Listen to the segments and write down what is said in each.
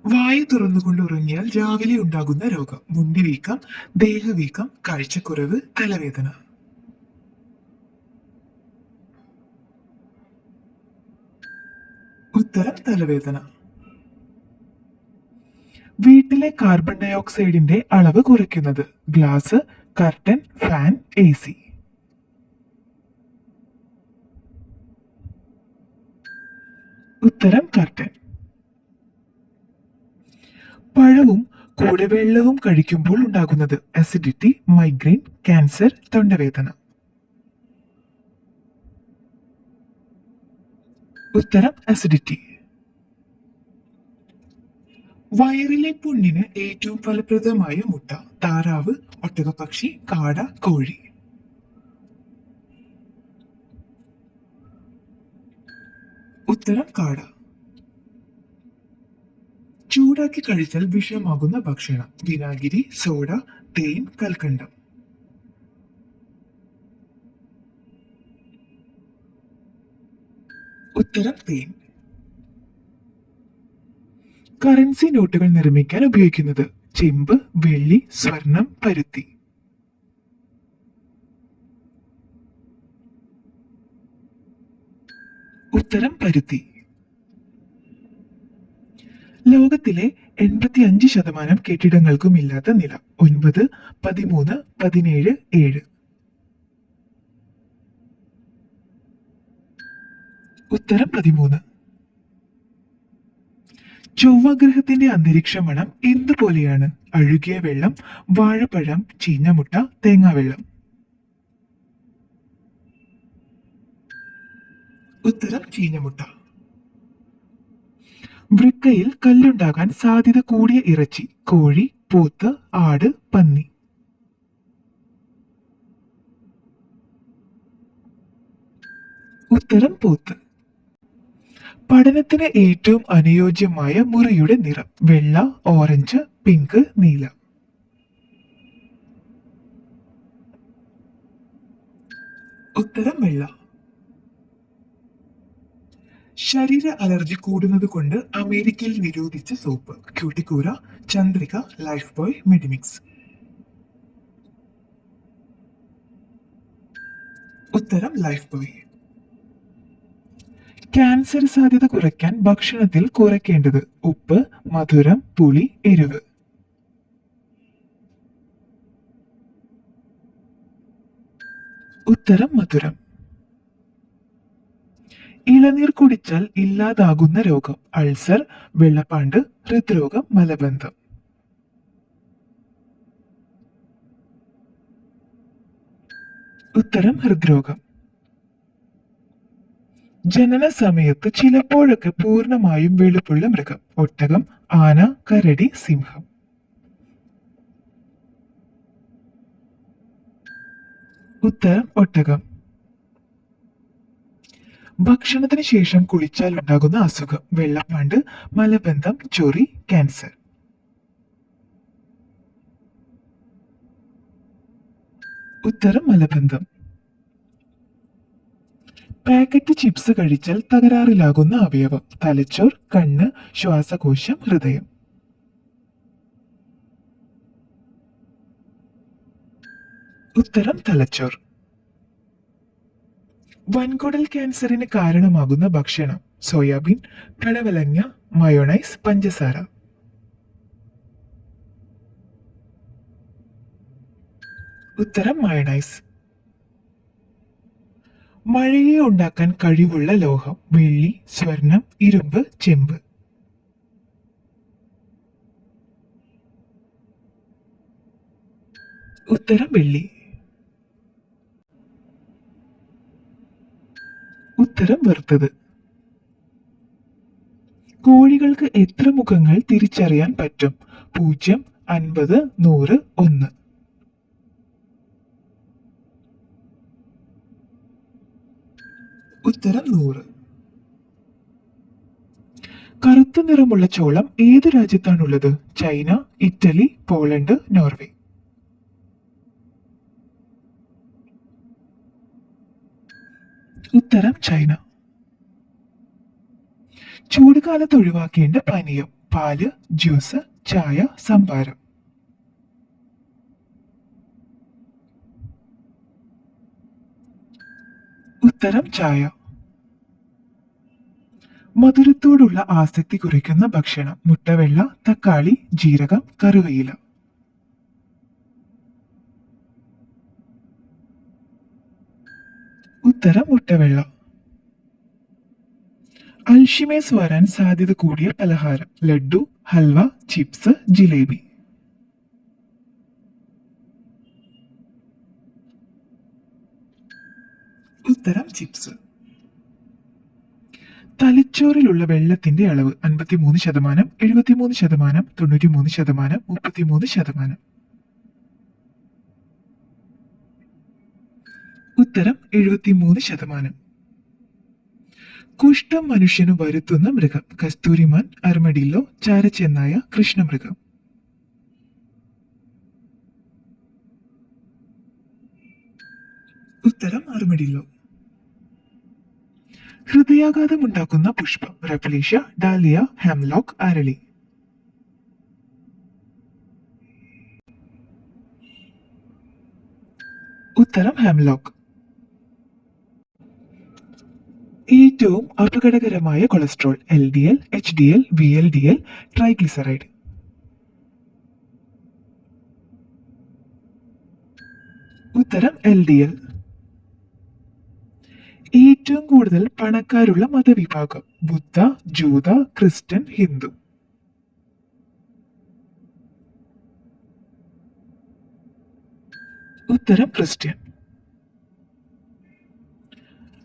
വായു തുറന്നുകൊണ്ട് ഉറങ്ങിയാൽ രാവിലെ ഉണ്ടാകുന്ന രോഗം: മുണ്ടിവീക്കം, ദേഹവീക്കം, കാഴ്ചക്കുറവ്, തലവേദന. ഉത്തരം തലവേദന. വീട്ടിലെ കാർബൺ ഡൈ ഓക്സൈഡിന്റെ അളവ് കുറയ്ക്കുന്നത്: ഗ്ലാസ്, കർട്ടൻ, ഫാൻ, AC. ഉത്തരം കർട്ടൻ. പഴവും കൂടെ വെള്ളവും കഴിക്കുമ്പോൾ ഉണ്ടാകുന്നത്: അസിഡിറ്റി, മൈഗ്രെയിൻ, ക്യാൻസർ, തൊണ്ടവേദന. ഉത്തരം അസിഡിറ്റി. വയറിലെ പുണ്ണിന് ഏറ്റവും ഫലപ്രദമായ മുട്ട: താറാവ്, ഒട്ടകപ്പക്ഷി, കാട, കോഴി. ഉത്തരം കാട. ചൂടാക്കി കഴിച്ചാൽ വിഷമാകുന്ന ഭക്ഷണം: വിനാഗിരി, സോഡ, തേൻ, കൽക്കണ്ടം. ഉത്തരം തേൻ. കറൻസി നോട്ടുകൾ നിർമ്മിക്കാൻ ഉപയോഗിക്കുന്നത്: ചെമ്പ്, വെള്ളി, സ്വർണം, പരുത്തി. ഉത്തരം പരുത്തി. ലോകത്തിലെ 85% കെട്ടിടങ്ങൾക്കും ഇല്ലാത്ത നില: 9, 13, 17, 7. ഉത്തരം 13. ചൊവ്വാഗ്രഹത്തിന്റെ അന്തരീക്ഷ മണം എന്തുപോലെയാണ്? അഴുകിയ വെള്ളം, വാഴപ്പഴം, ചീഞ്ഞമുട്ട, തേങ്ങാവെള്ളം. ഉത്തരം ചീഞ്ഞമുട്ട. വൃക്കയിൽ കല്ലുണ്ടാകാൻ സാധ്യത കൂടിയ ഇറച്ചി: കോഴി, പോത്ത്, ആട്, പന്നി. ഉത്തരം പോത്ത്. പഠനത്തിന് ഏറ്റവും അനുയോജ്യമായ മുറിയുടെ നിറം: വെള്ള, ഓറഞ്ച്, പിങ്ക്, നീല. ഉത്തരം വെള്ള. ശരീര അലർജി കൂടുന്നത് കൊണ്ട് അമേരിക്കയിൽ നിരോധിച്ച soap: Cuticura, Chandrika, Lifebuoy, Medimix. ഉത്തരം ലൈഫ് ബോയ്. ക്യാൻസർ സാധ്യത കുറയ്ക്കാൻ ഭക്ഷണത്തിൽ കുറയ്ക്കേണ്ടത്: ഉപ്പ്, മധുരം, പുളി, എരിവ്. ഉത്തരം മധുരം. ഇളനീർ കുടിച്ചാൽ ഇല്ലാതാകുന്ന രോഗം: അൾസർ, വെള്ളപ്പാണ്ട്, ഹൃദ്രോഗം, മലബന്ധം. ഉത്തരം ഹൃദ്രോഗം. ജനന സമയത്ത് ചിലപ്പോഴൊക്കെ പൂർണ്ണമായും വെളുപ്പുള്ള മൃഗം: ഒട്ടകം, ആന, കരടി, സിംഹം. ഉത്തരം ഒട്ടകം. ഭക്ഷണത്തിന് ശേഷം കുളിച്ചാൽ ഉണ്ടാകുന്ന അസുഖം: വെള്ളപ്പാണ്ട്, മലബന്ധം, ചൊറി, ക്യാൻസർ. ഉത്തരം മലബന്ധം. പാക്കറ്റ് ചിപ്സ് കഴിച്ചാൽ തകരാറിലാകുന്ന അവയവം: തലച്ചോർ, കണ്ണ്, ശ്വാസകോശം, ഹൃദയം. ഉത്തരം തലച്ചോർ. വൻകുടൽ ക്യാൻസറിന് കാരണമാകുന്ന ഭക്ഷണം: സോയാബീൻ, കടവലങ്ങ, മയോണൈസ്, പഞ്ചസാര. ഉത്തരം മയോണൈസ്. മഴയെ ഉണ്ടാക്കാൻ കഴിവുള്ള ലോഹം: വെള്ളി, സ്വർണം, ഇരുമ്പ്, ചെമ്പ്. ഉത്തരം വെള്ളി. ഉത്തരം വറുത്തത്. കോഴികൾക്ക് എത്ര മുഖങ്ങൾ തിരിച്ചറിയാൻ പറ്റും? 0, 50, 100, 1. ഉത്തരം 100. കറുത്ത നിറമുള്ള ചോളം ഏത് രാജ്യത്താണുള്ളത്? China, Italy, Poland, Norway. ഉത്തരം ചൈന. ചൂടുകാലത്ത് ഒഴിവാക്കേണ്ട പാനീയം: പാല്, ജ്യൂസ്, ചായ, സംഭാരം. ഉത്തരം ചായ. മധുരത്തോടുള്ള ആസക്തി കുറയ്ക്കുന്ന ഭക്ഷണം: മുട്ടവെള്ള, തക്കാളി, ജീരകം, കറുവയില. ഉത്തരം മുട്ടവെള്ള. അൽഷിമേഴ്സ് വരാൻ സാധ്യത കൂടിയ പലഹാരം: ലഡു, ഹൽവ, ചിപ്സ്, ജിലേബി. ഉത്തരം ചിപ്സ്. തലച്ചോറിലുള്ള വെള്ളത്തിന്റെ അളവ്: 53%, 73%, 93%, 33%. ഉത്തരം 73%. കുഷ്ഠം മനുഷ്യന് വരുത്തുന്ന മൃഗം: കസ്തൂരിമാൻ, അർമഡില്ലോ, ചാരച്ചെന്നായ, കൃഷ്ണമൃഗം. ഉത്തരം അർമഡില്ലോ. ഹൃദയാഘാതമുണ്ടാക്കുന്ന പുഷ്പം: റെപ്ലീഷ്യ, ഡാലിയ, ഹെംലോക്ക്, അരളി. ഉത്തരം ഹെംലോക്ക്. ഏറ്റവും അപകടകരമായ cholesterol: LDL, HDL, VLDL, triglyceride. ഉത്തരം LDL. ഏറ്റവും കൂടുതൽ പണക്കാരുള്ള മതവിഭാഗം: ബുദ്ധ, ജൂത, ക്രിസ്ത്യൻ, ഹിന്ദു. ഉത്തരം ക്രിസ്ത്യൻ.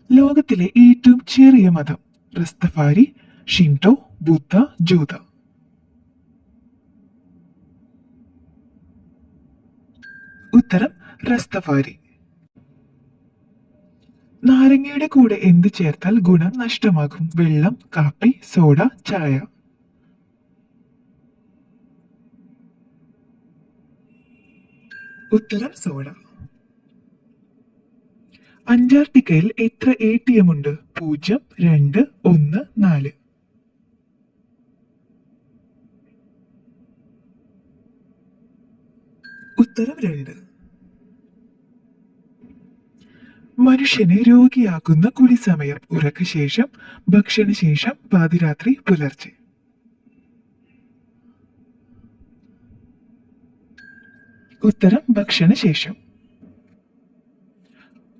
ലോകത്തിലെ ഏറ്റവും ചെറിയ മതം: റസ്തഫാരി, ഷിൻറ്റോ, ബുദ്ധ, ജൂത. ഉത്തരം റസ്തഫാരി. നാരങ്ങയുടെ കൂടെ എന്ത് ചേർത്താൽ ഗുണം നഷ്ടമാകും? വെള്ളം, കാപ്പി, സോഡ, ചായ. ഉത്തരം സോഡ. അന്റാർട്ടിക്കയിൽ എത്ര ATM ഉണ്ട്? 0, 2, 1, 4. ഉത്തരം 2. മനുഷ്യനെ രോഗിയാക്കുന്ന കുടിസമയം: ഉറക്കശേഷം, ഭക്ഷണശേഷം, പാതിരാത്രി, പുലർച്ചെ. ഉത്തരം ഭക്ഷണശേഷം.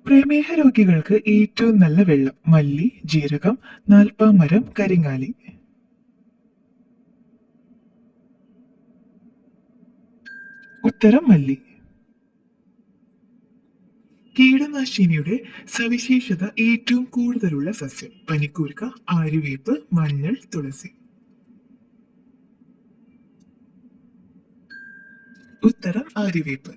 പ്രമേഹ രോഗികൾക്ക് ഏറ്റവും നല്ല വെള്ളം: മല്ലി, ജീരകം, നാൽപ്പാമരം, കരിങ്ങാലി. ഉത്തരം മല്ലി. കീടനാശിനിയുടെ സവിശേഷത ഏറ്റവും കൂടുതലുള്ള സസ്യം: പനിക്കൂർക്ക, ആര്യവേപ്പ്, മഞ്ഞൾ, തുളസി. ഉത്തരം ആര്യവേപ്പ്.